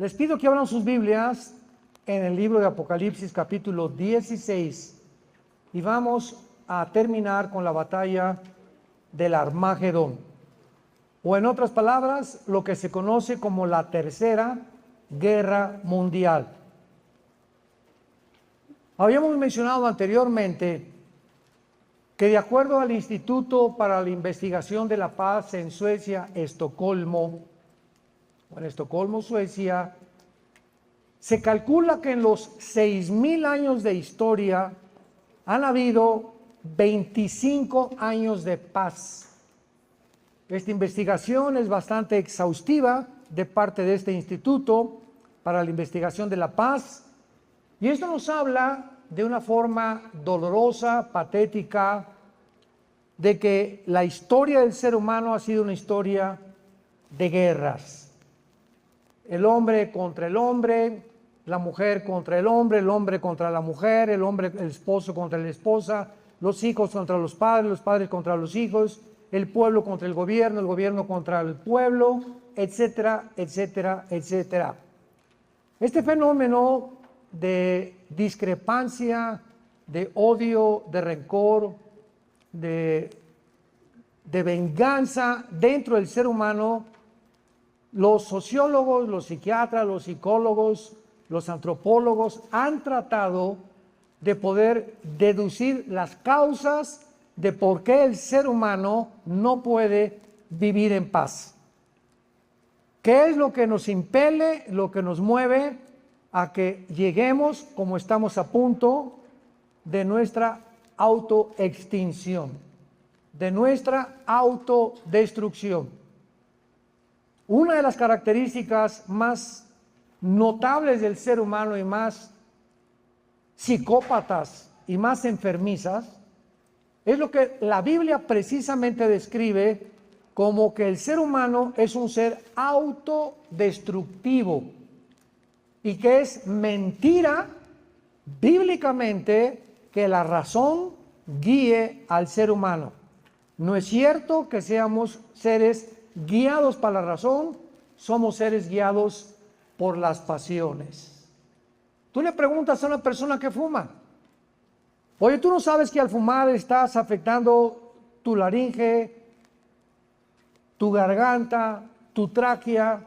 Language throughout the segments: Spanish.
Les pido que abran sus Biblias en el libro de Apocalipsis capítulo 16 y vamos a terminar con la batalla del Armagedón, o en otras palabras, lo que se conoce como la Tercera Guerra Mundial. Habíamos mencionado anteriormente que de acuerdo al Instituto para la Investigación de la Paz en Suecia, Estocolmo, Suecia, se calcula que en los 6,000 años de historia han habido 25 años de paz. Esta investigación es bastante exhaustiva de parte de este Instituto para la Investigación de la Paz, y esto nos habla de una forma dolorosa, patética, de que la historia del ser humano ha sido una historia de guerras. El hombre contra el hombre, la mujer contra el hombre contra la mujer, el esposo contra la esposa, los hijos contra los padres contra los hijos, el pueblo contra el gobierno contra el pueblo, etcétera, etcétera, etcétera. Este fenómeno de discrepancia, de odio, de rencor, de venganza dentro del ser humano, los sociólogos, los psiquiatras, los psicólogos, los antropólogos han tratado de poder deducir las causas de por qué el ser humano no puede vivir en paz. ¿Qué es lo que nos impele, lo que nos mueve a que lleguemos, como estamos a punto, de nuestra autoextinción, de nuestra autodestrucción? Una de las características más notables del ser humano y más psicópatas y más enfermizas es lo que la Biblia precisamente describe como que el ser humano es un ser autodestructivo y que es mentira bíblicamente que la razón guíe al ser humano. No es cierto que seamos seres guiados por la razón, somos seres guiados por las pasiones. Tú le preguntas a una persona que fuma, oye, ¿tú no sabes que al fumar estás afectando tu laringe, tu garganta, tu tráquea,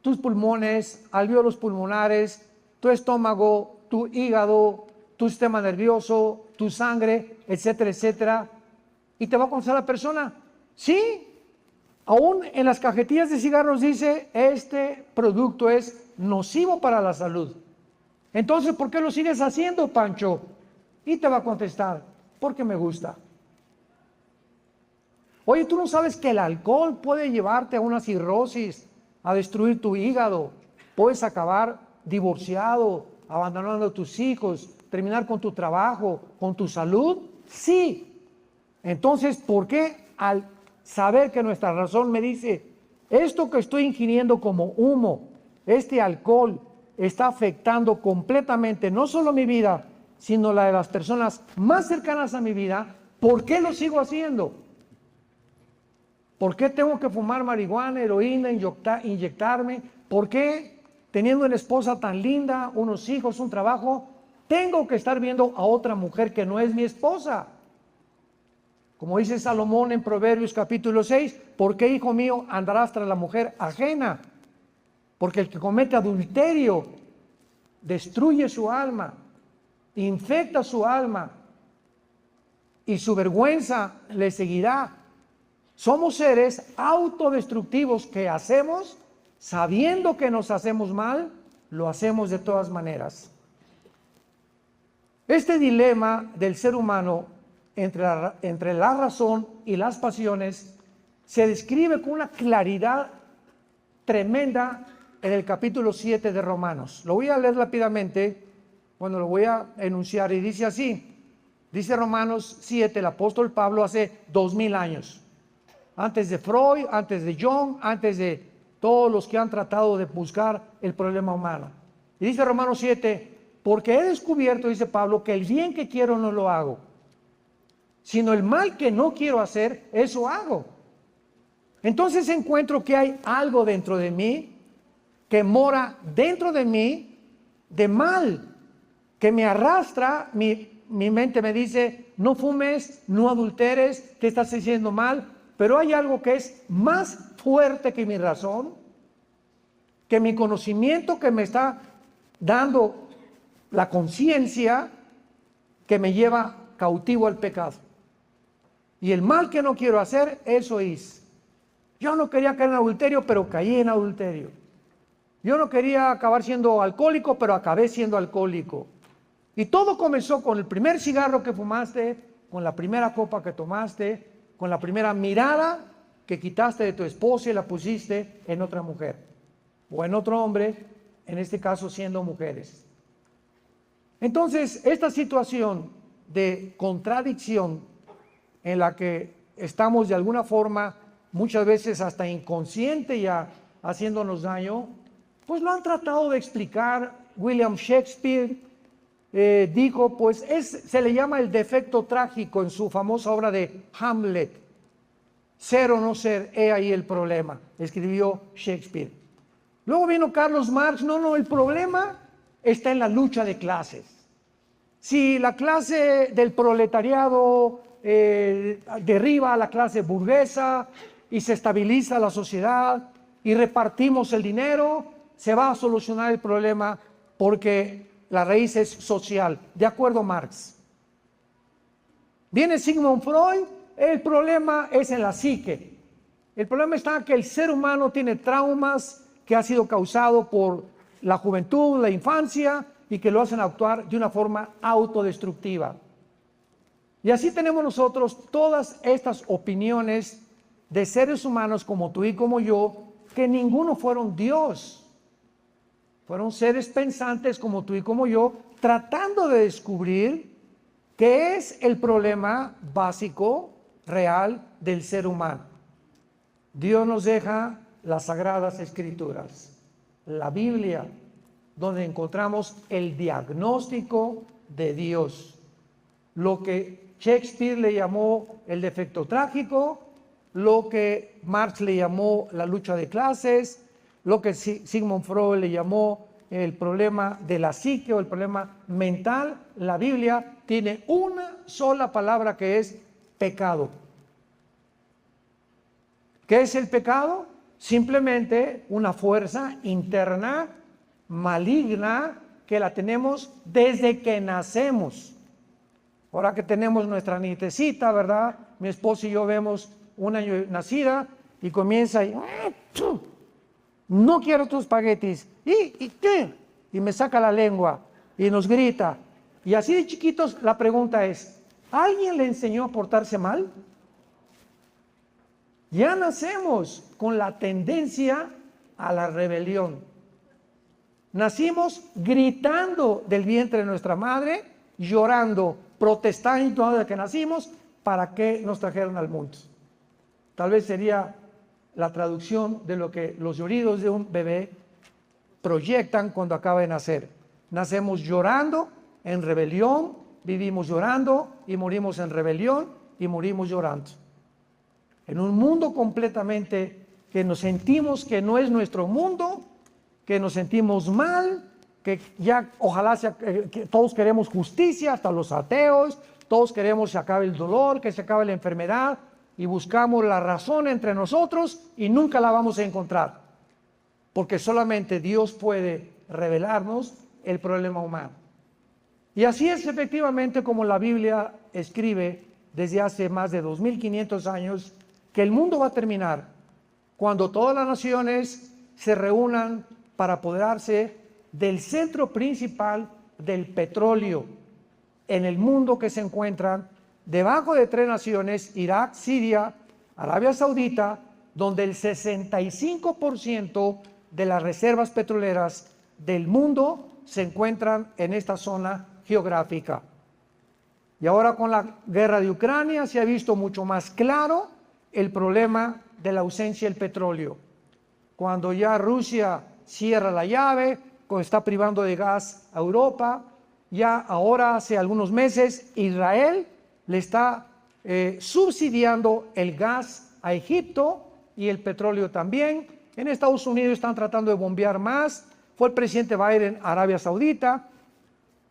tus pulmones, alvéolos pulmonares, tu estómago, tu hígado, tu sistema nervioso, tu sangre, etcétera, etcétera? Y te va a contestar la persona, sí. Aún en las cajetillas de cigarros dice, este producto es nocivo para la salud. Entonces, ¿por qué lo sigues haciendo, Pancho? Y te va a contestar, porque me gusta. Oye, ¿tú no sabes que el alcohol puede llevarte a una cirrosis, a destruir tu hígado? Puedes acabar divorciado, abandonando a tus hijos, terminar con tu trabajo, con tu salud. Sí. Entonces, ¿por qué al saber que nuestra razón me dice, esto que estoy ingiriendo como humo, este alcohol, está afectando completamente no solo mi vida, sino la de las personas más cercanas a mi vida, ¿por qué lo sigo haciendo? ¿Por qué tengo que fumar marihuana, heroína, inyectarme? ¿Por qué, teniendo una esposa tan linda, unos hijos, un trabajo, tengo que estar viendo a otra mujer que no es mi esposa? Como dice Salomón en Proverbios capítulo 6, ¿por qué, hijo mío, andarás tras la mujer ajena? Porque el que comete adulterio destruye su alma, infecta su alma y su vergüenza le seguirá. Somos seres autodestructivos que hacemos, sabiendo que nos hacemos mal, lo hacemos de todas maneras. Este dilema del ser humano entre la razón y las pasiones se describe con una claridad tremenda en el capítulo 7 de Romanos. Lo voy a leer rápidamente, bueno, lo voy a enunciar y dice así, dice Romanos 7, el apóstol Pablo hace 2000 años, antes de Freud, antes de Jung, antes de todos los que han tratado de buscar el problema humano. Y dice Romanos 7, porque he descubierto, dice Pablo, que el bien que quiero no lo hago, sino el mal que no quiero hacer, eso hago. Entonces encuentro que hay algo dentro de mí que mora dentro de mí de mal, que me arrastra. Mi mente me dice, no fumes, no adulteres, te estás haciendo mal, pero hay algo que es más fuerte que mi razón, que mi conocimiento, que me está dando la conciencia, que me lleva cautivo al pecado. Y el mal que no quiero hacer, eso hice. Yo no quería caer en adulterio, pero caí en adulterio. Yo no quería acabar siendo alcohólico, pero acabé siendo alcohólico. Y todo comenzó con el primer cigarro que fumaste, con la primera copa que tomaste, con la primera mirada que quitaste de tu esposa y la pusiste en otra mujer o en otro hombre, en este caso siendo mujeres. Entonces, esta situación de contradicción en la que estamos de alguna forma, muchas veces hasta inconsciente ya haciéndonos daño, pues lo han tratado de explicar. William Shakespeare dijo, pues se le llama el defecto trágico en su famosa obra de Hamlet. Ser o no ser, he ahí el problema, escribió Shakespeare. Luego vino Carlos Marx, no, el problema está en la lucha de clases. Si la clase del proletariado derriba a la clase burguesa y se estabiliza la sociedad y repartimos el dinero, se va a solucionar el problema porque la raíz es social, de acuerdo a Marx. Viene Sigmund Freud, el problema es en la psique. El problema está que el ser humano tiene traumas que ha sido causado por la juventud, la infancia, y que lo hacen actuar de una forma autodestructiva. Y así tenemos nosotros todas estas opiniones de seres humanos como tú y como yo, que ninguno fueron Dios. Fueron seres pensantes como tú y como yo, tratando de descubrir qué es el problema básico, real del ser humano. Dios nos deja las Sagradas Escrituras, la Biblia, donde encontramos el diagnóstico de Dios. Lo que Shakespeare le llamó el defecto trágico, lo que Marx le llamó la lucha de clases, lo que Sigmund Freud le llamó el problema de la psique o el problema mental. La Biblia tiene una sola palabra que es pecado. ¿Qué es el pecado? Simplemente una fuerza interna maligna que la tenemos desde que nacemos. Ahora que tenemos nuestra nietecita, ¿verdad? Mi esposo y yo vemos un año nacida y comienza y no quiero tus espaguetis y me saca la lengua y nos grita. Y así de chiquitos la pregunta es, ¿alguien le enseñó a portarse mal? Ya nacemos con la tendencia a la rebelión. Nacimos gritando del vientre de nuestra madre, llorando, protestando desde que nacimos para que nos trajeran al mundo. Tal vez sería la traducción de lo que los lloridos de un bebé proyectan cuando acaba de nacer. Nacemos llorando en rebelión, vivimos llorando y morimos en rebelión y morimos llorando. En un mundo completamente que nos sentimos que no es nuestro mundo, que nos sentimos mal, que ya ojalá que todos queremos justicia, hasta los ateos, todos queremos que se acabe el dolor, que se acabe la enfermedad, y buscamos la razón entre nosotros y nunca la vamos a encontrar, porque solamente Dios puede revelarnos el problema humano. Y así es efectivamente como la Biblia escribe desde hace más de 2500 años, que el mundo va a terminar cuando todas las naciones se reúnan para apoderarse del centro principal del petróleo en el mundo, que se encuentran debajo de 3 naciones, Irak, Siria, Arabia Saudita, donde el 65% de las reservas petroleras del mundo se encuentran en esta zona geográfica. Y ahora con la guerra de Ucrania se ha visto mucho más claro el problema de la ausencia del petróleo. Cuando ya Rusia cierra la llave, cuando está privando de gas a Europa, ya ahora hace algunos meses Israel le está subsidiando el gas a Egipto y el petróleo también, En Estados Unidos están tratando de bombear más. Fue el presidente Biden a Arabia Saudita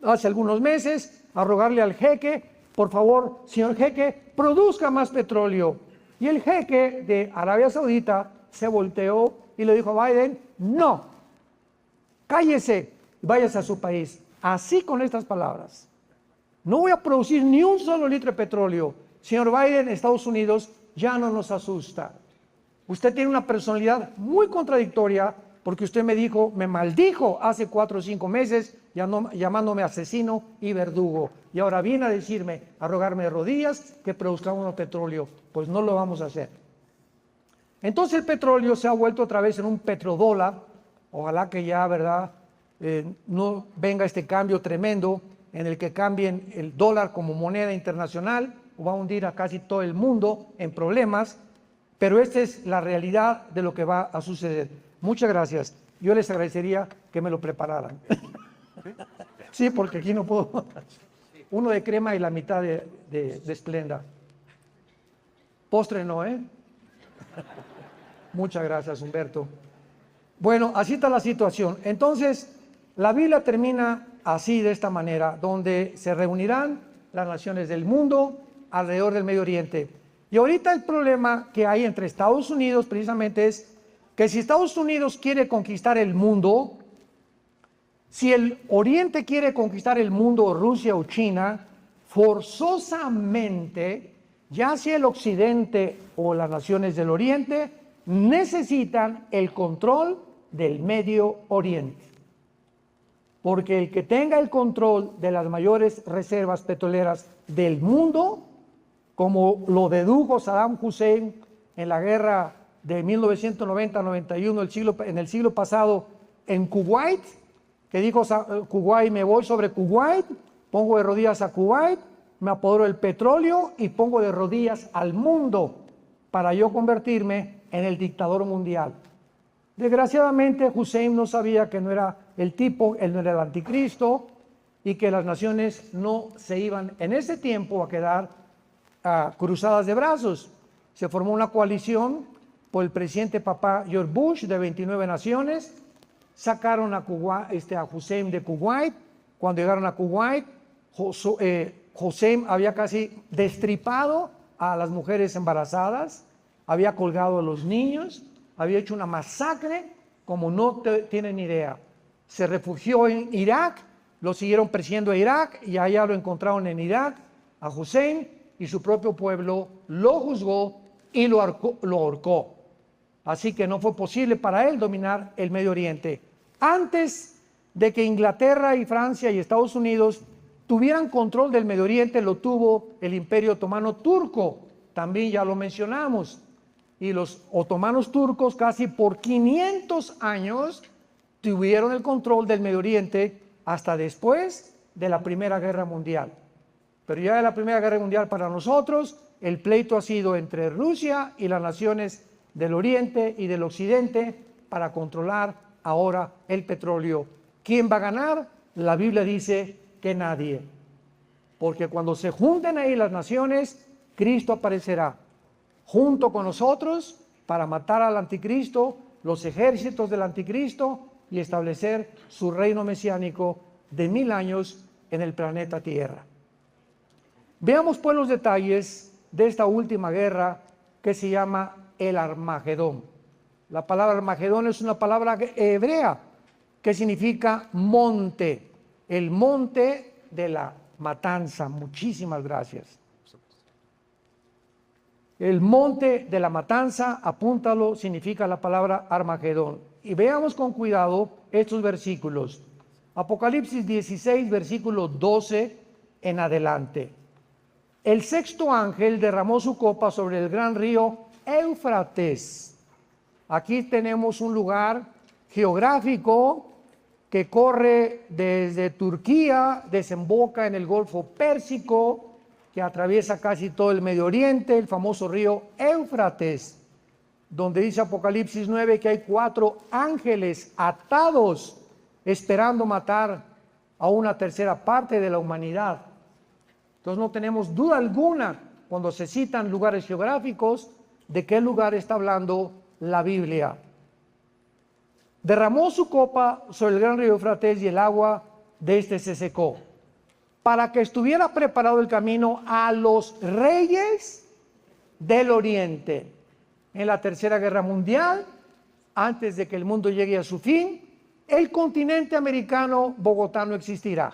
hace algunos meses a rogarle al jeque, por favor, señor jeque, produzca más petróleo. Y el jeque de Arabia Saudita se volteó y le dijo a Biden, no, cállese, váyase a su país. Así, con estas palabras: no voy a producir ni un solo litro de petróleo. Señor Biden, Estados Unidos ya no nos asusta. Usted tiene una personalidad muy contradictoria, porque usted me maldijo hace 4 o 5 meses, llamándome asesino y verdugo. Y ahora viene a decirme, a rogarme de rodillas, que produzcamos petróleo. Pues no lo vamos a hacer. Entonces el petróleo se ha vuelto otra vez en un petrodólar. Ojalá que ya, ¿verdad?, no venga este cambio tremendo en el que cambien el dólar como moneda internacional, o va a hundir a casi todo el mundo en problemas. Pero esta es la realidad de lo que va a suceder. Muchas gracias. Yo les agradecería que me lo prepararan. Sí, porque aquí no puedo. Uno de crema y la mitad de Splenda. Postre no, ¿eh? Muchas gracias, Humberto. Bueno, así está la situación. Entonces, la Biblia termina así, de esta manera, donde se reunirán las naciones del mundo alrededor del Medio Oriente. Y ahorita el problema que hay entre Estados Unidos precisamente es que si Estados Unidos quiere conquistar el mundo, si el Oriente quiere conquistar el mundo, Rusia o China, forzosamente, ya sea el Occidente o las naciones del Oriente, necesitan el control del Medio Oriente. Porque el que tenga el control de las mayores reservas petroleras del mundo, como lo dedujo Saddam Hussein en la guerra de 1990-91, en el siglo pasado, en Kuwait, que dijo Kuwait, me voy sobre Kuwait, pongo de rodillas a Kuwait, me apodero del petróleo y pongo de rodillas al mundo para yo convertirme en el dictador mundial. Desgraciadamente, Hussein no sabía que no era el tipo, él no era el anticristo, y que las naciones no se iban en ese tiempo a quedar cruzadas de brazos. Se formó una coalición por el presidente papá George Bush de 29 naciones, sacaron a Hussein de Kuwait. Cuando llegaron a Kuwait, Hussein había casi destripado a las mujeres embarazadas, había colgado a los niños, había hecho una masacre como no tienen idea. Se refugió en Irak, lo siguieron persiguiendo a Irak y allá lo encontraron en Irak, a Hussein, y su propio pueblo lo juzgó y lo ahorcó. Así que no fue posible para él dominar el Medio Oriente. Antes de que Inglaterra y Francia y Estados Unidos tuvieran control del Medio Oriente, lo tuvo el Imperio Otomano Turco, también ya lo mencionamos. Y los otomanos turcos casi por 500 años tuvieron el control del Medio Oriente hasta después de la Primera Guerra Mundial. Pero ya de la Primera Guerra Mundial para nosotros, el pleito ha sido entre Rusia y las naciones del Oriente y del Occidente para controlar ahora el petróleo. ¿Quién va a ganar? La Biblia dice que nadie. Porque cuando se junten ahí las naciones, Cristo aparecerá junto con nosotros para matar al anticristo, los ejércitos del anticristo, y establecer su reino mesiánico de 1000 años en el planeta Tierra. Veamos pues los detalles de esta última guerra que se llama el Armagedón. La palabra Armagedón es una palabra hebrea que significa monte, el monte de la matanza. Muchísimas gracias. El monte de la matanza, apúntalo, significa la palabra Armagedón. Y veamos con cuidado estos versículos. Apocalipsis 16, versículo 12 en adelante. El sexto ángel derramó su copa sobre el gran río Éufrates. Aquí tenemos un lugar geográfico que corre desde Turquía, desemboca en el Golfo Pérsico, que atraviesa casi todo el Medio Oriente, el famoso río Éufrates, donde dice Apocalipsis 9 que hay 4 ángeles atados esperando matar a una tercera parte de la humanidad. Entonces no tenemos duda alguna cuando se citan lugares geográficos de qué lugar está hablando la Biblia. derramó su copa sobre el gran río Éufrates y el agua de este se secó, para que estuviera preparado el camino a los reyes del oriente. En la Tercera Guerra Mundial, antes de que el mundo llegue a su fin, el continente americano Bogotá no existirá.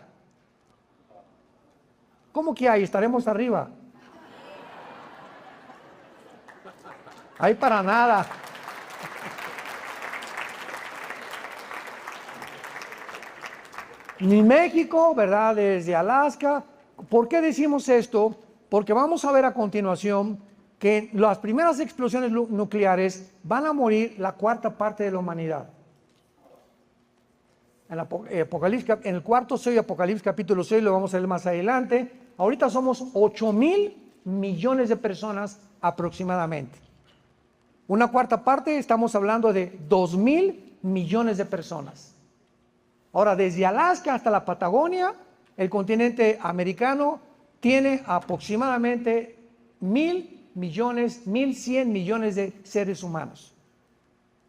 ¿Cómo que hay? Estaremos arriba. Ahí para nada. Ni México, ¿verdad? Desde Alaska. ¿Por qué decimos esto? Porque vamos a ver a continuación que las primeras explosiones nucleares van a morir la cuarta parte de la humanidad. En el cuarto sello, Apocalipsis capítulo 6, lo vamos a leer más adelante. Ahorita somos 8,000 millones de personas aproximadamente. Una cuarta parte, estamos hablando de 2,000 millones de personas. Ahora, desde Alaska hasta la Patagonia, el continente americano tiene aproximadamente 1,100 millones de seres humanos.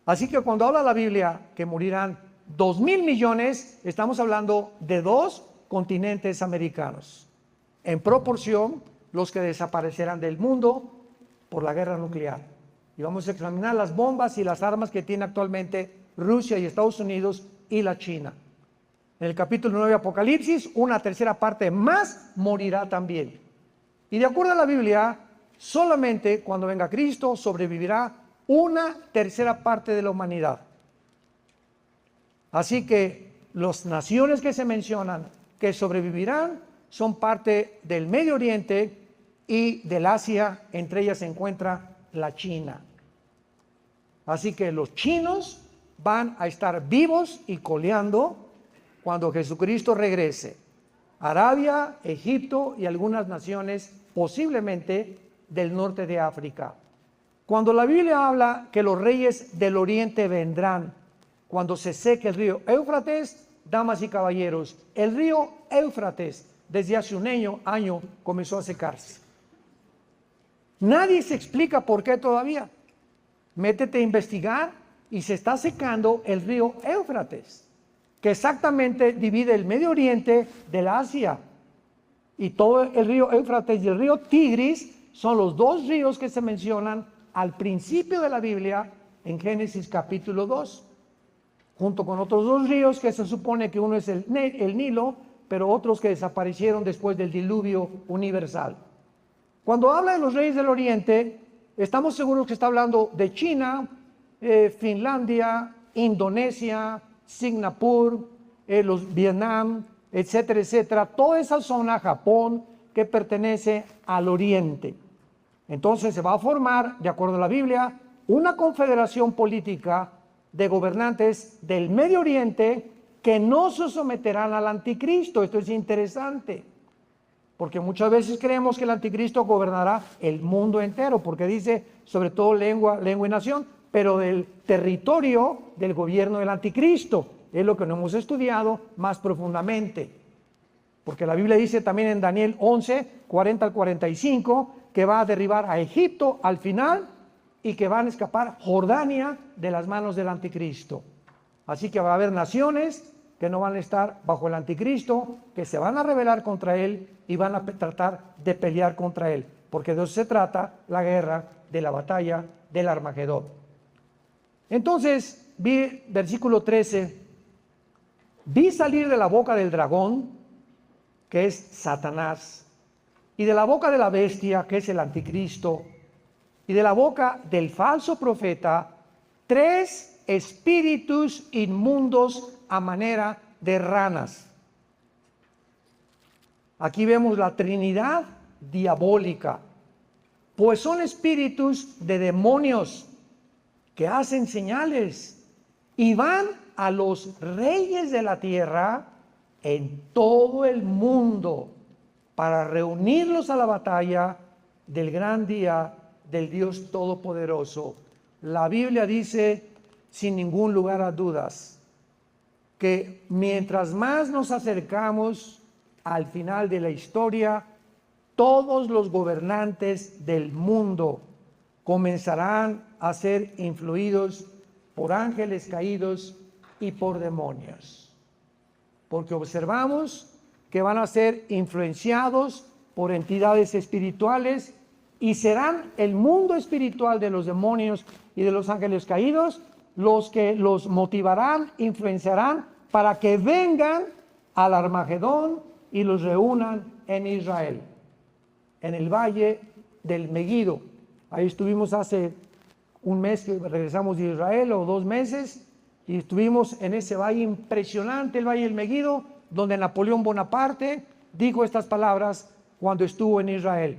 Así que cuando habla la Biblia que morirán 2,000 millones, estamos hablando de 2 continentes americanos. En proporción, los que desaparecerán del mundo por la guerra nuclear. Y vamos a examinar las bombas y las armas que tiene actualmente Rusia y Estados Unidos y la China. En el capítulo 9 de Apocalipsis, una tercera parte más morirá también. Y de acuerdo a la Biblia, solamente cuando venga Cristo sobrevivirá una tercera parte de la humanidad. Así que las naciones que se mencionan que sobrevivirán son parte del Medio Oriente y del Asia. Entre ellas se encuentra la China. Así que los chinos van a estar vivos y coleando cuando Jesucristo regrese. Arabia, Egipto y algunas naciones posiblemente del norte de África. Cuando la Biblia habla que los reyes del oriente vendrán, cuando se seque el río Éufrates, damas y caballeros, el río Éufrates desde hace un año comenzó a secarse. Nadie se explica por qué todavía. Métete a investigar y se está secando el río Éufrates, que exactamente divide el Medio Oriente del Asia. Y todo el río Éufrates y el río Tigris son los 2 ríos que se mencionan al principio de la Biblia en Génesis capítulo 2, junto con otros 2 ríos que se supone que uno es el Nilo, pero otros que desaparecieron después del diluvio universal. Cuando habla de los reyes del Oriente, estamos seguros que está hablando de China, Finlandia, Indonesia, Singapur, los Vietnam, etcétera, etcétera, toda esa zona, Japón, que pertenece al Oriente. Entonces se va a formar, de acuerdo a la Biblia, una confederación política de gobernantes del Medio Oriente que no se someterán al anticristo. Esto es interesante, porque muchas veces creemos que el anticristo gobernará el mundo entero, porque dice sobre todo lengua y nación, pero del territorio del gobierno del anticristo. Es lo que no hemos estudiado más profundamente. Porque la Biblia dice también en Daniel 11, 40 al 45, que va a derribar a Egipto al final y que van a escapar Jordania de las manos del anticristo. Así que va a haber naciones que no van a estar bajo el anticristo, que se van a rebelar contra él y van a tratar de pelear contra él. Porque de eso se trata la guerra de la batalla del Armagedón. Entonces, vi versículo 13, vi salir de la boca del dragón, que es Satanás, y de la boca de la bestia, que es el anticristo, y de la boca del falso profeta, 3 espíritus inmundos a manera de ranas. Aquí vemos la Trinidad diabólica, pues son espíritus de demonios que hacen señales y van a los reyes de la tierra en todo el mundo para reunirlos a la batalla del gran día del Dios Todopoderoso. La Biblia dice, sin ningún lugar a dudas, que mientras más nos acercamos al final de la historia, todos los gobernantes del mundo comenzarán a ser influidos por ángeles caídos y por demonios. Porque observamos que van a ser influenciados por entidades espirituales y serán el mundo espiritual de los demonios y de los ángeles caídos los que los motivarán, influenciarán para que vengan al Armagedón y los reúnan en Israel, en el valle del Megido. Ahí estuvimos hace un mes que regresamos de Israel, o 2 meses, y estuvimos en ese valle impresionante, el valle del Megido, donde Napoleón Bonaparte dijo estas palabras cuando estuvo en Israel.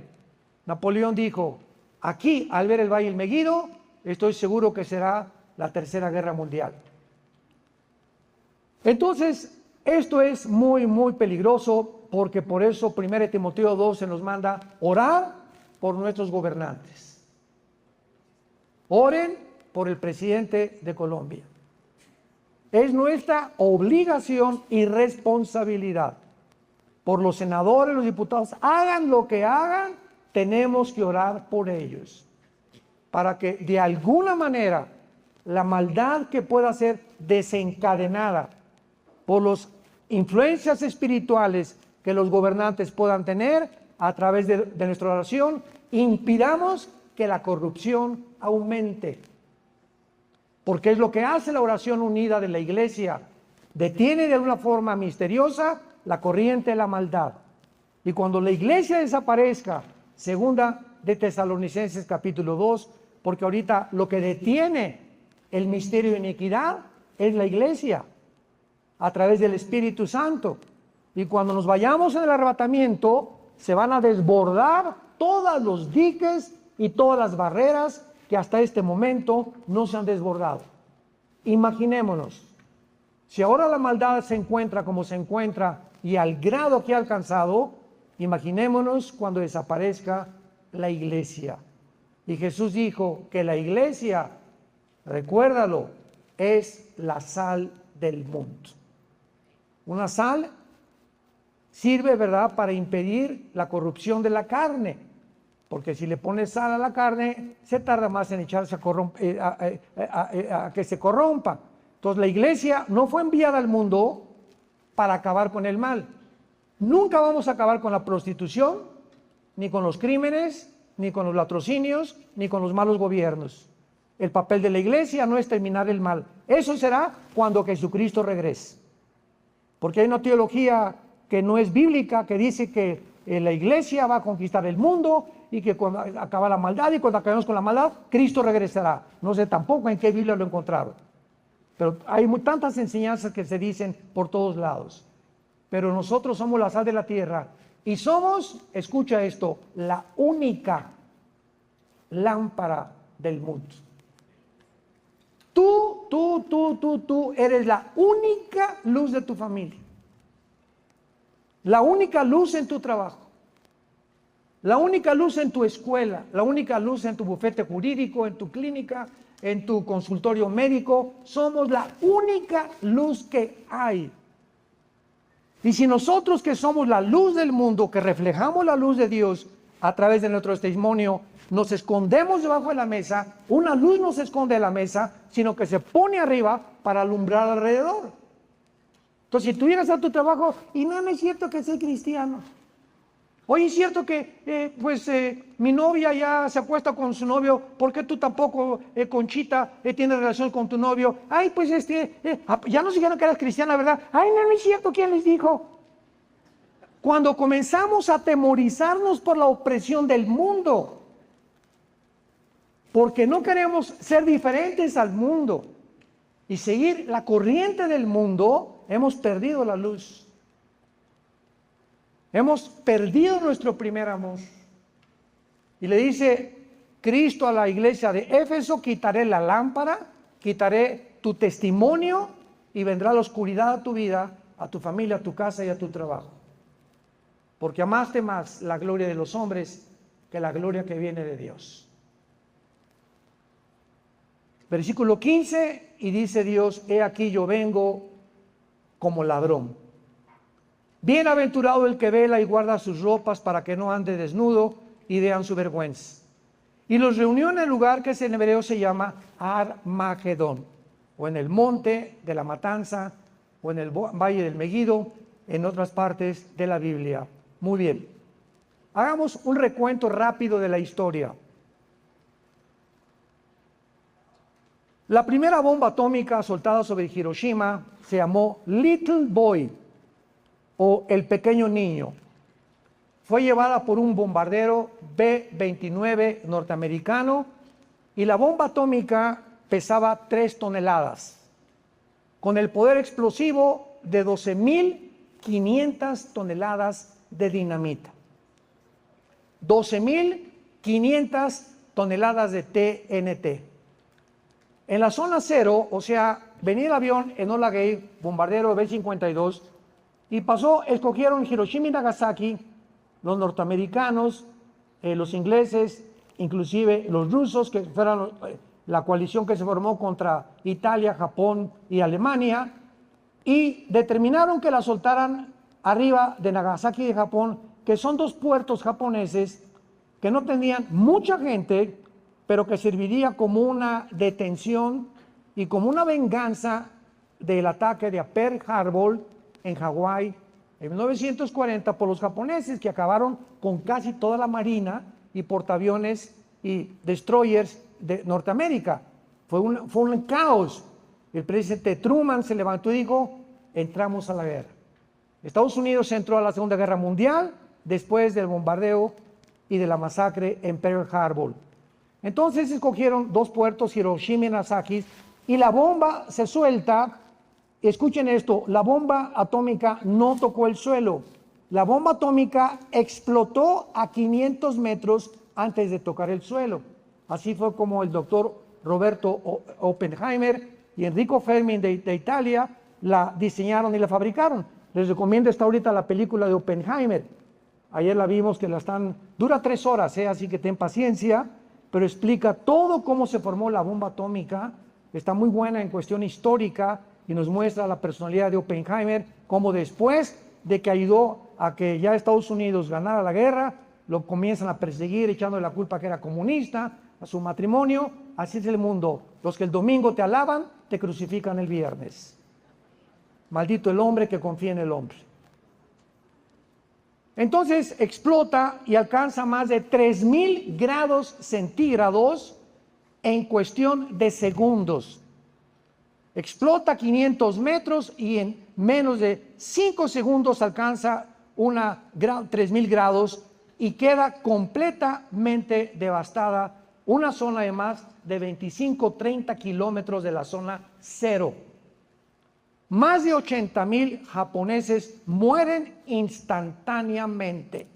Napoleón dijo: aquí, al ver el valle del Megido, estoy seguro que será la Tercera Guerra Mundial. Entonces, esto es muy, muy peligroso, porque por eso 1 Timoteo 2 se nos manda orar por nuestros gobernantes. Oren por el presidente de Colombia. Es nuestra obligación y responsabilidad. Por los senadores, los diputados, hagan lo que hagan, tenemos que orar por ellos, para que de alguna manera la maldad que pueda ser desencadenada por las influencias espirituales que los gobernantes puedan tener a través de nuestra oración, impidamos que la corrupción aumente. Porque es lo que hace la oración unida de la iglesia. Detiene de alguna forma misteriosa la corriente de la maldad. Y cuando la iglesia desaparezca, segunda de Tesalonicenses capítulo 2, porque ahorita lo que detiene el misterio de iniquidad es la iglesia, a través del Espíritu Santo. Y cuando nos vayamos en el arrebatamiento, se van a desbordar todos los diques y todas las barreras que hasta este momento no se han desbordado. Imaginémonos, si ahora la maldad se encuentra como se encuentra y al grado que ha alcanzado, imaginémonos cuando desaparezca la iglesia. Y Jesús dijo que la iglesia, recuérdalo, es la sal del mundo. Una sal sirve, ¿verdad?, para impedir la corrupción de la carne, porque si le pones sal a la carne, se tarda más en echarse a que se corrompa. Entonces la iglesia no fue enviada al mundo para acabar con el mal. Nunca vamos a acabar con la prostitución, ni con los crímenes, ni con los latrocinios, ni con los malos gobiernos. El papel de la iglesia no es terminar el mal. Eso será cuando Jesucristo regrese. Porque hay una teología que no es bíblica, que dice que la iglesia va a conquistar el mundo y que cuando acaba la maldad y cuando acabemos con la maldad, Cristo regresará. No sé tampoco en qué Biblia lo encontraron. Pero hay tantas enseñanzas que se dicen por todos lados. Pero nosotros somos la sal de la tierra y somos, escucha esto, la única lámpara del mundo. Tú eres la única luz de tu familia. La única luz en tu trabajo. La única luz en tu escuela. La única luz en tu bufete jurídico, en tu clínica, en tu consultorio médico. Somos la única luz que hay. Y si nosotros, que somos la luz del mundo, que reflejamos la luz de Dios a través de nuestro testimonio, nos escondemos debajo de la mesa, una luz no se esconde de la mesa, sino que se pone arriba para alumbrar alrededor. Entonces, si tú llegas a tu trabajo y no es cierto que soy cristiano. Oye, es cierto que mi novia ya se acuesta con su novio, ¿por qué tú tampoco, Conchita, tienes relación con tu novio? Ay, pues ya nos dijeron que eras cristiana, ¿verdad? Ay, no es cierto, ¿quién les dijo? Cuando comenzamos a atemorizarnos por la opresión del mundo, porque no queremos ser diferentes al mundo y seguir la corriente del mundo, hemos perdido la luz. Hemos perdido nuestro primer amor. Y le dice Cristo a la iglesia de Éfeso: quitaré la lámpara, quitaré tu testimonio y vendrá la oscuridad a tu vida, a tu familia, a tu casa y a tu trabajo. Porque amaste más la gloria de los hombres que la gloria que viene de Dios. Versículo 15, y dice Dios: he aquí yo vengo como ladrón. Bienaventurado el que vela y guarda sus ropas para que no ande desnudo y vean su vergüenza. Y los reunió en el lugar que en hebreo se llama Armagedón. o en el monte de la Matanza, o en el Valle del Megiddo, en otras partes de la Biblia. Muy bien. Hagamos un recuento rápido de la historia. La primera bomba atómica soltada sobre Hiroshima se llamó Little Boy, o el pequeño niño. Fue llevada por un bombardero B-29 norteamericano y la bomba atómica pesaba 3 toneladas, con el poder explosivo de 12.500 toneladas de dinamita. 12.500 toneladas de TNT. En la zona cero, o sea, venía el avión Enola Gay, bombardero B-52, y escogieron Hiroshima y Nagasaki, los norteamericanos, los ingleses, inclusive los rusos, que fueron la coalición que se formó contra Italia, Japón y Alemania, y determinaron que la soltaran arriba de Nagasaki de Japón, que son 2 puertos japoneses que no tenían mucha gente, pero que serviría como una detención y como una venganza del ataque de Pearl Harbor en Hawái en 1940 por los japoneses, que acabaron con casi toda la marina y portaaviones y destroyers de Norteamérica. Fue un caos. El presidente Truman se levantó y dijo: entramos a la guerra. Estados Unidos entró a la Segunda Guerra Mundial después del bombardeo y de la masacre en Pearl Harbor. Entonces escogieron 2 puertos, Hiroshima y Nagasaki, y la bomba se suelta. Escuchen esto, la bomba atómica no tocó el suelo. La bomba atómica explotó a 500 metros antes de tocar el suelo. Así fue como el doctor Roberto Oppenheimer y Enrico Fermi de Italia la diseñaron y la fabricaron. Les recomiendo hasta ahorita la película de Oppenheimer. Ayer la vimos, que dura 3 horas, así que ten paciencia, pero explica todo cómo se formó la bomba atómica. Está muy buena en cuestión histórica y nos muestra la personalidad de Oppenheimer, cómo después de que ayudó a que ya Estados Unidos ganara la guerra, lo comienzan a perseguir echándole la culpa que era comunista, a su matrimonio. Así es el mundo. Los que el domingo te alaban, te crucifican el viernes. Maldito el hombre que confía en el hombre. Entonces explota y alcanza más de 3.000 grados centígrados en cuestión de segundos. Explota a 500 metros y en menos de 5 segundos alcanza 3.000 grados y queda completamente devastada una zona de más de 25-30 kilómetros de la zona cero. Más de 80.000 japoneses mueren instantáneamente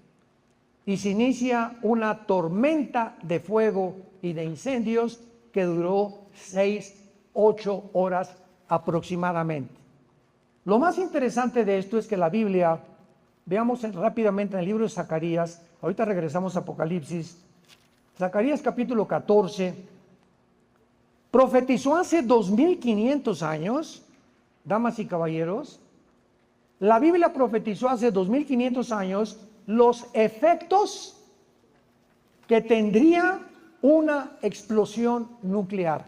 y se inicia una tormenta de fuego y de incendios que duró 6-8 horas aproximadamente. Lo más interesante de esto es que la Biblia, veamos rápidamente en el libro de Zacarías, ahorita regresamos a Apocalipsis, Zacarías capítulo 14, profetizó hace 2.500 años. Damas y caballeros, la Biblia profetizó hace 2.500 años los efectos que tendría una explosión nuclear,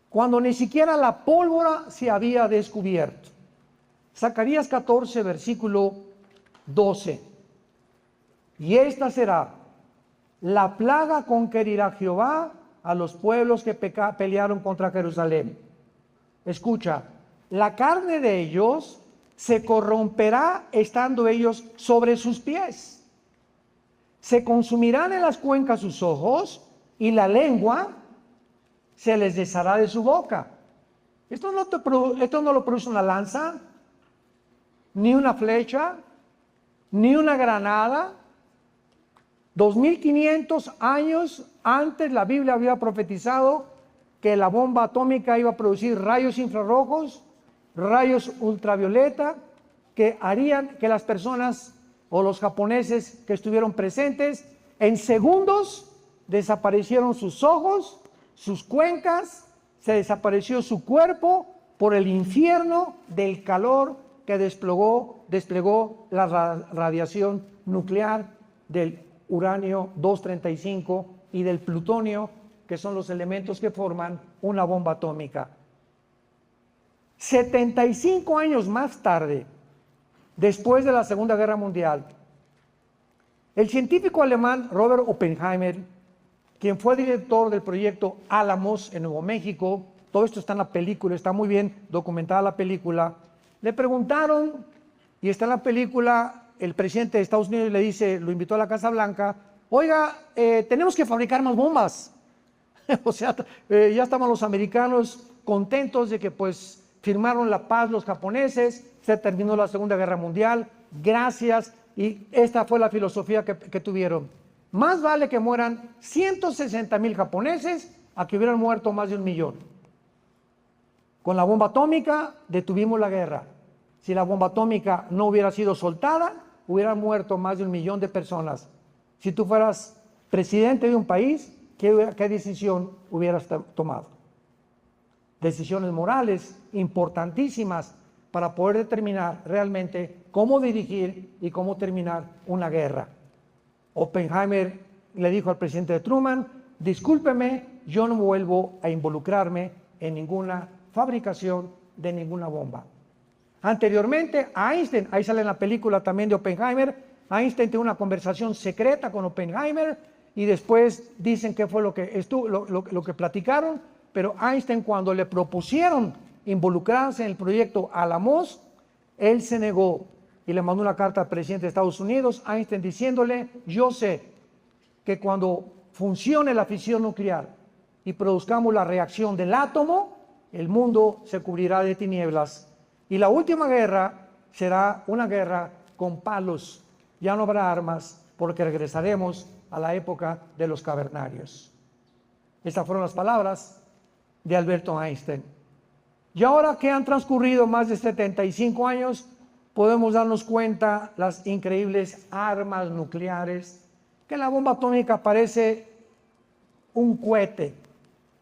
cuando ni siquiera la pólvora se había descubierto. Zacarías 14, versículo 12. Y esta será la plaga con que herirá Jehová a los pueblos que pelearon contra Jerusalén. Escucha. La carne de ellos se corromperá estando ellos sobre sus pies. Se consumirán en las cuencas sus ojos y la lengua se les deshará de su boca. Esto no lo produce una lanza, ni una flecha, ni una granada. 2.500 años antes la Biblia había profetizado que la bomba atómica iba a producir rayos infrarrojos, rayos ultravioleta, que harían que las personas o los japoneses que estuvieron presentes en segundos desaparecieron sus ojos, sus cuencas, se desapareció su cuerpo por el infierno del calor que desplegó la radiación nuclear del uranio 235 y del plutonio, que son los elementos que forman una bomba atómica. 75 años más tarde, después de la Segunda Guerra Mundial, el científico alemán Robert Oppenheimer, quien fue director del proyecto Álamos en Nuevo México, todo esto está en la película, está muy bien documentada la película, le preguntaron, y está en la película, el presidente de Estados Unidos le dice, lo invitó a la Casa Blanca, oiga, tenemos que fabricar más bombas. O sea, ya estaban los americanos contentos de que pues firmaron la paz los japoneses, se terminó la Segunda Guerra Mundial, gracias, y esta fue la filosofía que tuvieron. Más vale que mueran 160,000 japoneses a que hubieran muerto más de 1,000,000. Con la bomba atómica detuvimos la guerra. Si la bomba atómica no hubiera sido soltada, hubieran muerto más de 1,000,000 de personas. Si tú fueras presidente de un país, ¿qué decisión hubieras tomado? Decisiones morales importantísimas para poder determinar realmente cómo dirigir y cómo terminar una guerra. Oppenheimer le dijo al presidente Truman, discúlpeme, yo no vuelvo a involucrarme en ninguna fabricación de ninguna bomba. Anteriormente, Einstein, ahí sale en la película también de Oppenheimer, Einstein tiene una conversación secreta con Oppenheimer y después dicen qué fue lo que platicaron, pero Einstein cuando le propusieron involucrarse en el proyecto Álamos, él se negó y le mandó una carta al presidente de Estados Unidos, Einstein diciéndole, yo sé que cuando funcione la fisión nuclear y produzcamos la reacción del átomo, el mundo se cubrirá de tinieblas y la última guerra será una guerra con palos, ya no habrá armas porque regresaremos a la época de los cavernarios. Estas fueron las palabras de Alberto Einstein. Y ahora que han transcurrido más de 75 años, podemos darnos cuenta las increíbles armas nucleares, que la bomba atómica parece un cohete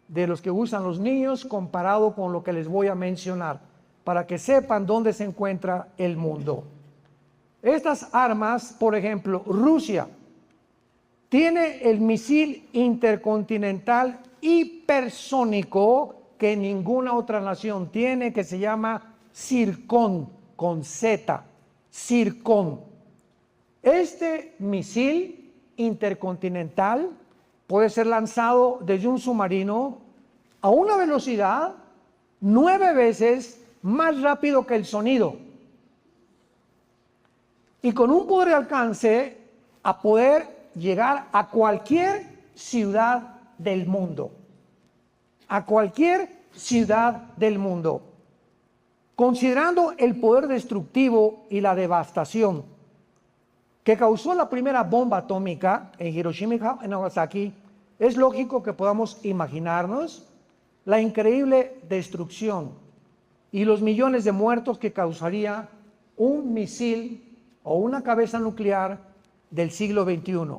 de los que usan los niños comparado con lo que les voy a mencionar, para que sepan dónde se encuentra el mundo. Estas armas, por ejemplo, Rusia tiene el misil intercontinental hipersónico que ninguna otra nación tiene, que se llama Zircon, con Z, Zircon. Este misil intercontinental puede ser lanzado desde un submarino a una velocidad 9 veces más rápido que el sonido y con un poder de alcance a poder llegar a cualquier ciudad del mundo, a cualquier ciudad del mundo. Considerando el poder destructivo y la devastación que causó la primera bomba atómica en Hiroshima y Nagasaki, es lógico que podamos imaginarnos la increíble destrucción y los millones de muertos que causaría un misil o una cabeza nuclear del siglo XXI.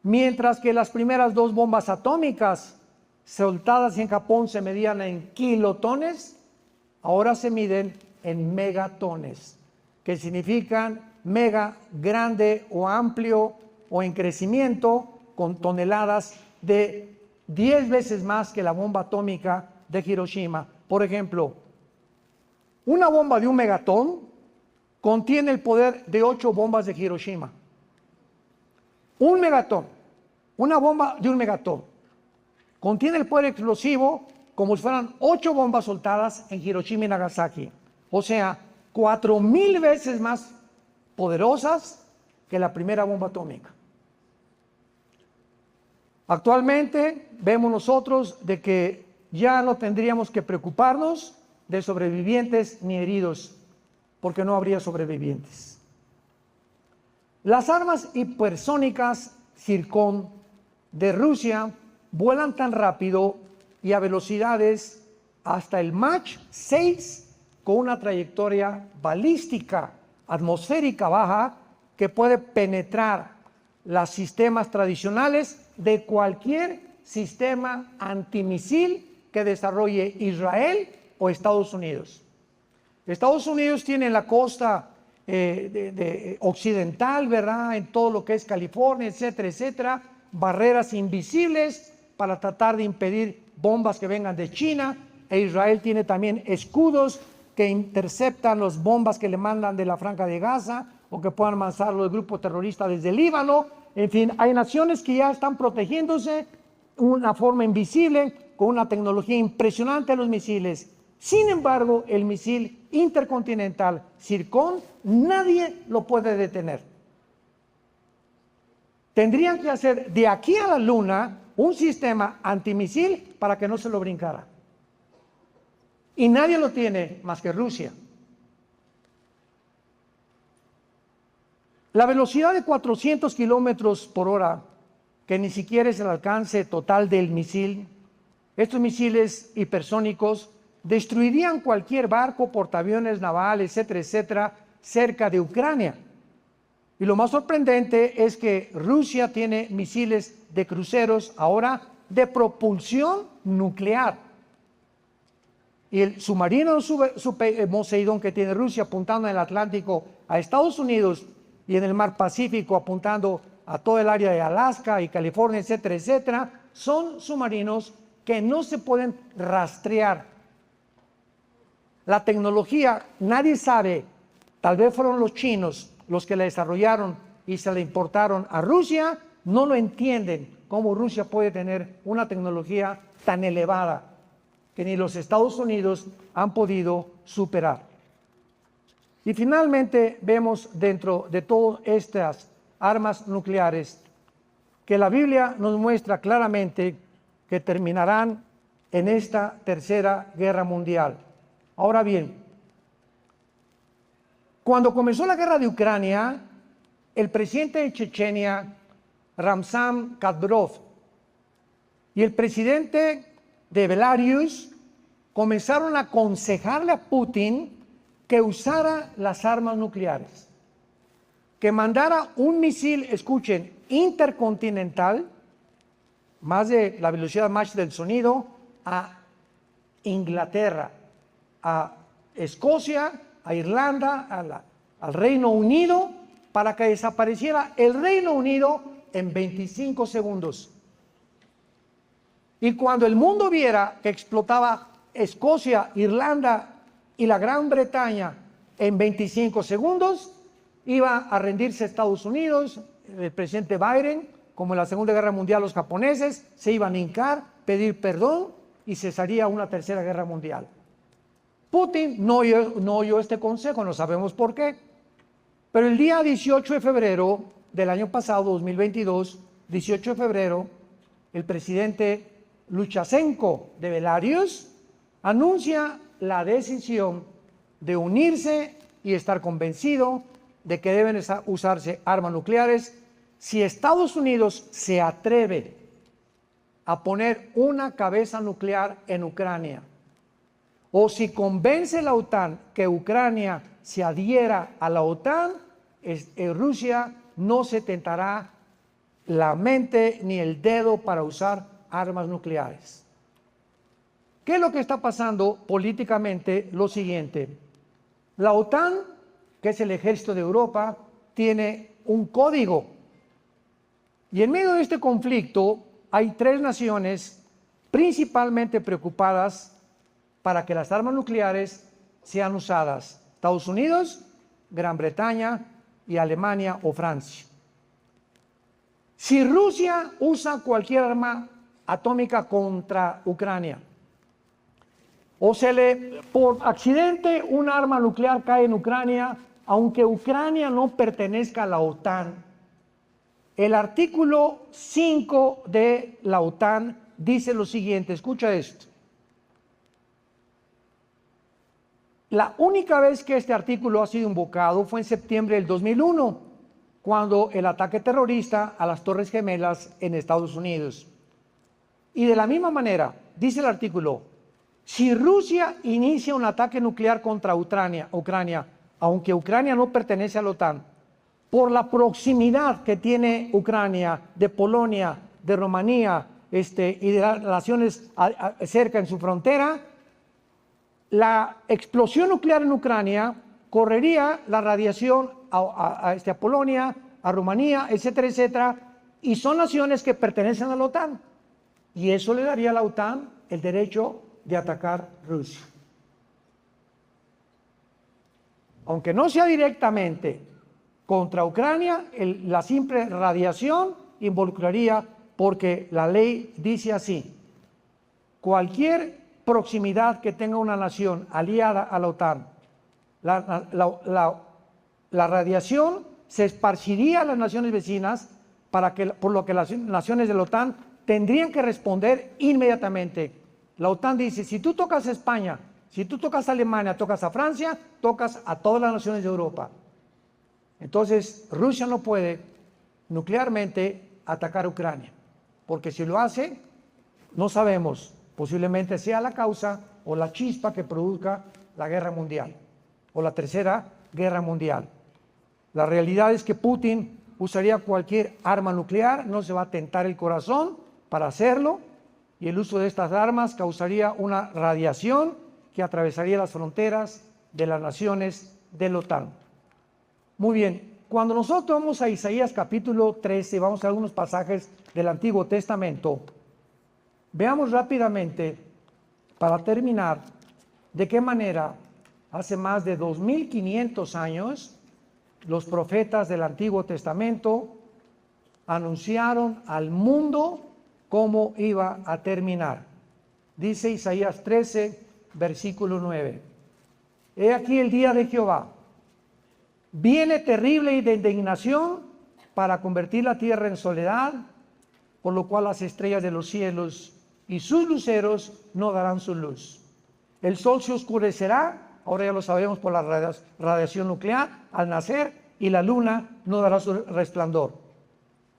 Mientras que las primeras 2 bombas atómicas soltadas en Japón se medían en kilotones, ahora se miden en megatones, que significan mega, grande o amplio o en crecimiento, con toneladas de 10 veces más que la bomba atómica de Hiroshima. Por ejemplo, una bomba de 1 megatón contiene el poder de 8 bombas de Hiroshima. 1 megatón, una bomba de 1 megatón, contiene el poder explosivo como si fueran 8 bombas soltadas en Hiroshima y Nagasaki. O sea, 4,000 veces más poderosas que la primera bomba atómica. Actualmente vemos nosotros de que ya no tendríamos que preocuparnos de sobrevivientes ni heridos, porque no habría sobrevivientes. Las armas hipersónicas Zircon de Rusia vuelan tan rápido y a velocidades hasta el Mach 6 con una trayectoria balística atmosférica baja que puede penetrar los sistemas tradicionales de cualquier sistema antimisil que desarrolle Israel o Estados Unidos. Estados Unidos tiene en la costa occidental, ¿verdad? En todo lo que es California, etcétera, etcétera, barreras invisibles para tratar de impedir bombas que vengan de China, e Israel tiene también escudos que interceptan las bombas que le mandan de la Franja de Gaza o que puedan lanzar los grupos terroristas desde el Líbano. En fin, hay naciones que ya están protegiéndose de una forma invisible con una tecnología impresionante de los misiles. Sin embargo, el misil intercontinental Zircon, nadie lo puede detener. Tendrían que hacer de aquí a la Luna un sistema antimisil para que no se lo brincara. Y nadie lo tiene más que Rusia. La velocidad de 400 kilómetros por hora, que ni siquiera es el alcance total del misil, estos misiles hipersónicos destruirían cualquier barco, portaaviones naval, etcétera, etcétera, cerca de Ucrania. Y lo más sorprendente es que Rusia tiene misiles de cruceros ahora de propulsión nuclear. Y el submarino Poseidón que tiene Rusia apuntando en el Atlántico a Estados Unidos y en el mar Pacífico apuntando a todo el área de Alaska y California, etcétera, etcétera, son submarinos que no se pueden rastrear. La tecnología, nadie sabe, tal vez fueron los chinos los que la desarrollaron y se la importaron a Rusia, no lo entienden cómo Rusia puede tener una tecnología tan elevada que ni los Estados Unidos han podido superar. Y finalmente vemos dentro de todas estas armas nucleares que la Biblia nos muestra claramente que terminarán en esta tercera guerra mundial. Ahora bien, cuando comenzó la guerra de Ucrania, el presidente de Chechenia, Ramzan Kadyrov, y el presidente de Belarus comenzaron a aconsejarle a Putin que usara las armas nucleares, que mandara un misil, escuchen, intercontinental, más de la velocidad Mach del sonido, a Inglaterra, a Escocia, a Irlanda, al Reino Unido, para que desapareciera el Reino Unido en 25 segundos. Y cuando el mundo viera que explotaba Escocia, Irlanda y la Gran Bretaña en 25 segundos, iba a rendirse Estados Unidos, el presidente Biden, como en la Segunda Guerra Mundial los japoneses, se iban a hincar, pedir perdón y cesaría una tercera guerra mundial. Putin no oyó este consejo, no sabemos por qué, pero el día 18 de febrero del año pasado, 2022, 18 de febrero, el presidente Lukashenko de Belarus anuncia la decisión de unirse y estar convencido de que deben usarse armas nucleares si Estados Unidos se atreve a poner una cabeza nuclear en Ucrania, o si convence la OTAN que Ucrania se adhiera a la OTAN, Rusia no se tentará la mente ni el dedo para usar armas nucleares. ¿Qué es lo que está pasando políticamente? Lo siguiente: la OTAN, que es el ejército de Europa, tiene un código. Y en medio de este conflicto hay tres naciones principalmente preocupadas para que las armas nucleares sean usadas: Estados Unidos, Gran Bretaña y Alemania o Francia. Si Rusia usa cualquier arma atómica contra Ucrania, o por accidente un arma nuclear cae en Ucrania, aunque Ucrania no pertenezca a la OTAN, el artículo 5 de la OTAN dice lo siguiente, escucha esto. La única vez que este artículo ha sido invocado fue en septiembre del 2001, cuando el ataque terrorista a las Torres Gemelas en Estados Unidos. Y de la misma manera, dice el artículo, si Rusia inicia un ataque nuclear contra Ucrania, aunque Ucrania no pertenece a la OTAN, por la proximidad que tiene Ucrania de Polonia, de Rumanía y de las naciones cerca en su frontera, la explosión nuclear en Ucrania correría la radiación a Polonia, a Rumanía, etcétera, etcétera, y son naciones que pertenecen a la OTAN. Y eso le daría a la OTAN el derecho de atacar Rusia. Aunque no sea directamente contra Ucrania, la simple radiación involucraría, porque la ley dice así: cualquier proximidad que tenga una nación aliada a la OTAN, la radiación se esparciría a las naciones vecinas, por lo que las naciones de la OTAN tendrían que responder inmediatamente. La OTAN dice: si tú tocas a España, si tú tocas a Alemania, tocas a Francia, tocas a todas las naciones de Europa. Entonces, Rusia no puede nuclearmente atacar a Ucrania, porque si lo hace, no sabemos, posiblemente sea la causa o la chispa que produzca la guerra mundial o la tercera guerra mundial. La realidad es que Putin usaría cualquier arma nuclear, no se va a tentar el corazón para hacerlo, y el uso de estas armas causaría una radiación que atravesaría las fronteras de las naciones de la OTAN. Muy bien, cuando nosotros vamos a Isaías capítulo 13, vamos a algunos pasajes del Antiguo Testamento, veamos rápidamente, para terminar, de qué manera hace más de 2500 años los profetas del Antiguo Testamento anunciaron al mundo cómo iba a terminar. Dice Isaías 13, versículo 9. He aquí el día de Jehová. Viene terrible y de indignación para convertir la tierra en soledad, por lo cual las estrellas de los cielos y sus luceros no darán su luz. El sol se oscurecerá, ahora ya lo sabemos por la radiación nuclear, al nacer, y la luna no dará su resplandor.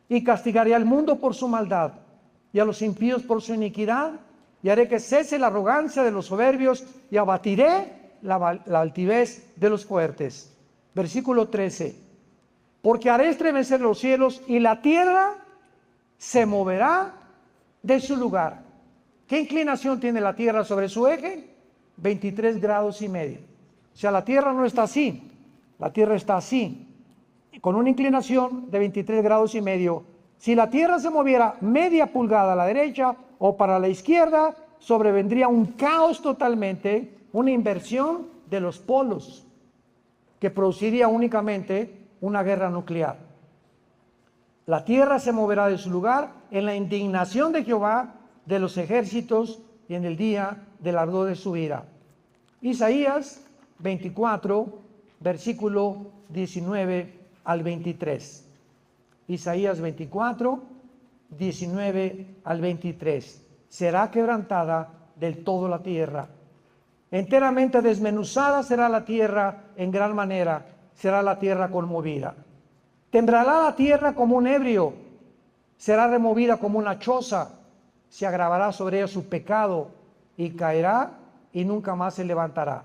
Y castigaré al mundo por su maldad, y a los impíos por su iniquidad, y haré que cese la arrogancia de los soberbios, y abatiré la altivez de los fuertes. Versículo 13. Porque haré estremecer los cielos, y la tierra se moverá de su lugar. ¿Qué inclinación tiene la tierra sobre su eje? 23 grados y medio. O sea, la tierra no está así, la tierra está así, con una inclinación de 23 grados y medio. Si la tierra se moviera media pulgada a la derecha o para la izquierda, sobrevendría un caos totalmente, una inversión de los polos, que produciría únicamente una guerra nuclear. La tierra se moverá de su lugar en la indignación de Jehová de los ejércitos y en el día del ardor de su ira. Isaías 24, versículo 19 al 23. Isaías 24, 19 al 23. Será quebrantada del todo la tierra. Enteramente desmenuzada será la tierra en gran manera, será la tierra conmovida. Temblará la tierra como un ebrio, será removida como una choza, se agravará sobre ella su pecado y caerá y nunca más se levantará.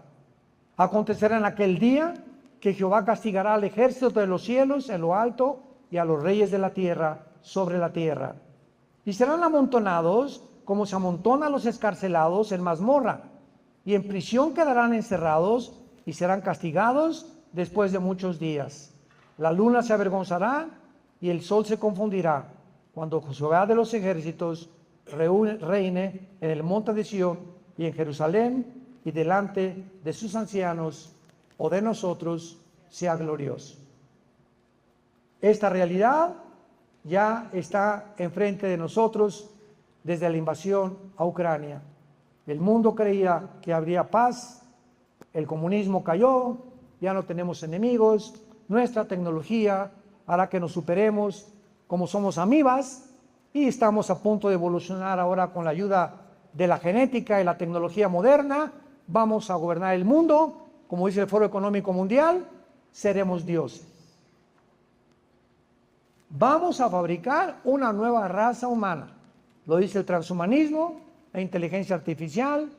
Acontecerá en aquel día que Jehová castigará al ejército de los cielos en lo alto y a los reyes de la tierra sobre la tierra. Y serán amontonados como se amontonan los escarcelados en mazmorra, y en prisión quedarán encerrados y serán castigados después de muchos días. La luna se avergonzará y el sol se confundirá cuando Jehová de los ejércitos reine en el monte de Sión y en Jerusalén, y delante de sus ancianos o de nosotros sea glorioso. Esta realidad ya está enfrente de nosotros desde la invasión a Ucrania. El mundo creía que habría paz, el comunismo cayó, ya no tenemos enemigos, nuestra tecnología hará que nos superemos como somos amibas, y estamos a punto de evolucionar ahora con la ayuda de la genética y la tecnología moderna. Vamos a gobernar el mundo, como dice el Foro Económico Mundial, seremos dioses. Vamos a fabricar una nueva raza humana, lo dice el transhumanismo, la inteligencia artificial,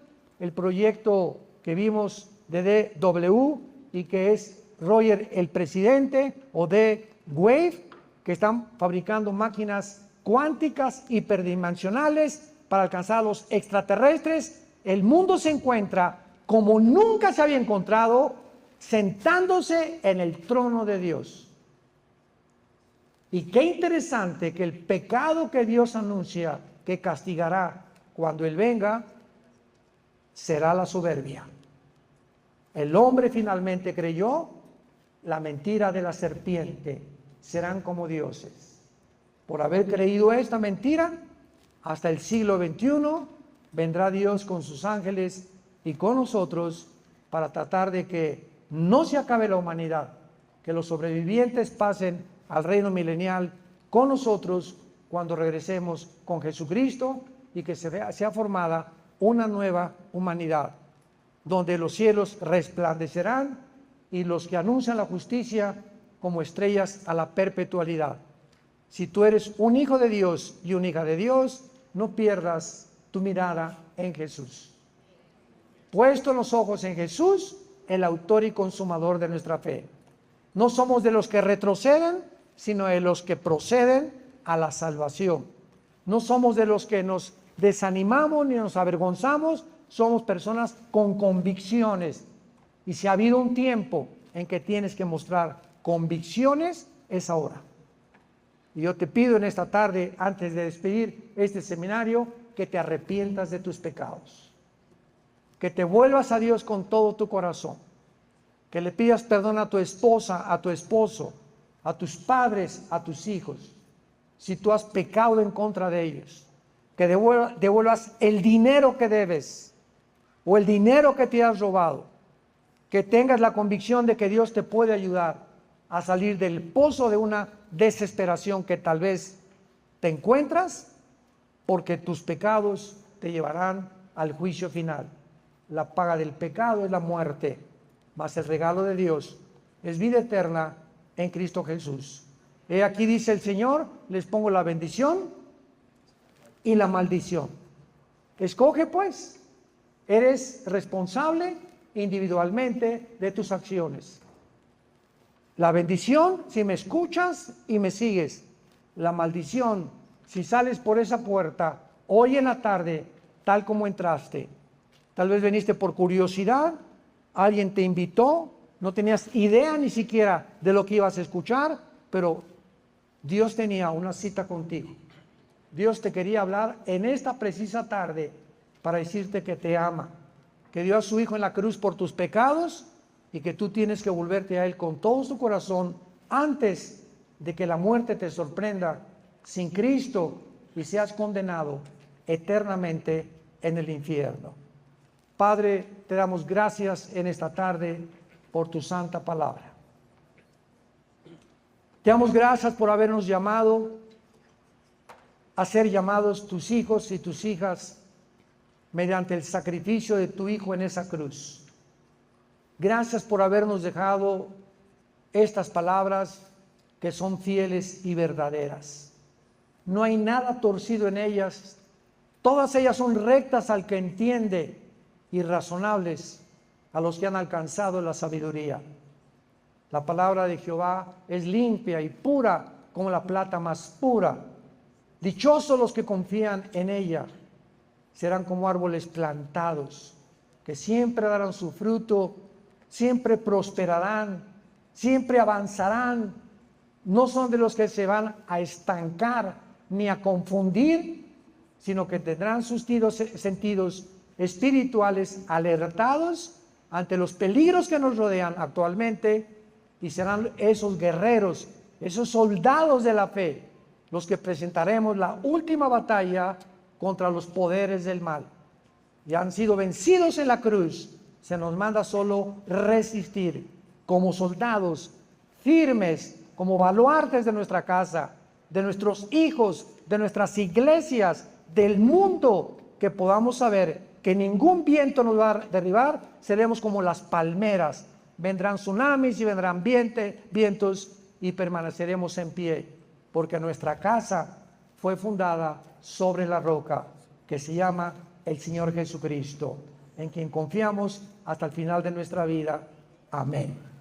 el proyecto que vimos de DW y que es Roger el presidente, o de Wave, que están fabricando máquinas cuánticas hiperdimensionales para alcanzar a los extraterrestres. El mundo se encuentra como nunca se había encontrado, sentándose en el trono de Dios. Y qué interesante que el pecado que Dios anuncia que castigará cuando Él venga, será la soberbia. El hombre finalmente creyó la mentira de la serpiente, serán como dioses. Por haber creído esta mentira, hasta el siglo XXI vendrá Dios con sus ángeles y con nosotros para tratar de que no se acabe la humanidad, que los sobrevivientes pasen al reino milenial con nosotros cuando regresemos con Jesucristo y que sea formada una nueva humanidad, donde los cielos resplandecerán y los que anuncian la justicia como estrellas a la perpetualidad. Si tú eres un hijo de Dios y una hija de Dios, no pierdas tu mirada en Jesús. Puesto los ojos en Jesús, el autor y consumador de nuestra fe. No somos de los que retroceden, sino de los que proceden a la salvación. No somos de los que nos desanimamos ni nos avergonzamos, somos personas con convicciones. Y si ha habido un tiempo en que tienes que mostrar convicciones, es ahora. Y yo te pido en esta tarde, antes de despedir este seminario, que te arrepientas de tus pecados, que te vuelvas a Dios con todo tu corazón, que le pidas perdón a tu esposa, a tu esposo, a tus padres, a tus hijos, si tú has pecado en contra de ellos, que devuelvas el dinero que debes o el dinero que te has robado, que tengas la convicción de que Dios te puede ayudar a salir del pozo de una desesperación que tal vez te encuentras, porque tus pecados te llevarán al juicio final. La paga del pecado es la muerte, mas el regalo de Dios es vida eterna en Cristo Jesús. He aquí, dice el Señor, les pongo la bendición y la maldición. Escoge pues, eres responsable individualmente de tus acciones. La bendición, si me escuchas y me sigues. La maldición, si sales por esa puerta hoy en la tarde, tal como entraste. Tal vez viniste por curiosidad, alguien te invitó, no tenías idea ni siquiera de lo que ibas a escuchar, pero Dios tenía una cita contigo. Dios te quería hablar en esta precisa tarde para decirte que te ama, que dio a su Hijo en la cruz por tus pecados y que tú tienes que volverte a Él con todo tu corazón antes de que la muerte te sorprenda sin Cristo y seas condenado eternamente en el infierno. Padre, te damos gracias en esta tarde por tu santa palabra. Te damos gracias por habernos llamado a ser llamados tus hijos y tus hijas mediante el sacrificio de tu Hijo en esa cruz. Gracias por habernos dejado estas palabras que son fieles y verdaderas. No hay nada torcido en ellas. Todas ellas son rectas al que entiende y razonables a los que han alcanzado la sabiduría. La palabra de Jehová es limpia y pura como la plata más pura. Dichosos los que confían en ella. Serán como árboles plantados, que siempre darán su fruto, siempre prosperarán, siempre avanzarán. No son de los que se van a estancar ni a confundir, sino que tendrán sus sentidos espirituales alertados ante los peligros que nos rodean actualmente, y serán esos guerreros, esos soldados de la fe, los que presentaremos la última batalla contra los poderes del mal. Ya han sido vencidos en la cruz. Se nos manda solo resistir como soldados firmes, como baluartes de nuestra casa, de nuestros hijos, de nuestras iglesias, del mundo, que podamos saber que ningún viento nos va a derribar. Seremos como las palmeras. Vendrán tsunamis y vendrán vientos y permaneceremos en pie, porque nuestra casa fue fundada sobre la roca que se llama el Señor Jesucristo, en quien confiamos hasta el final de nuestra vida. Amén.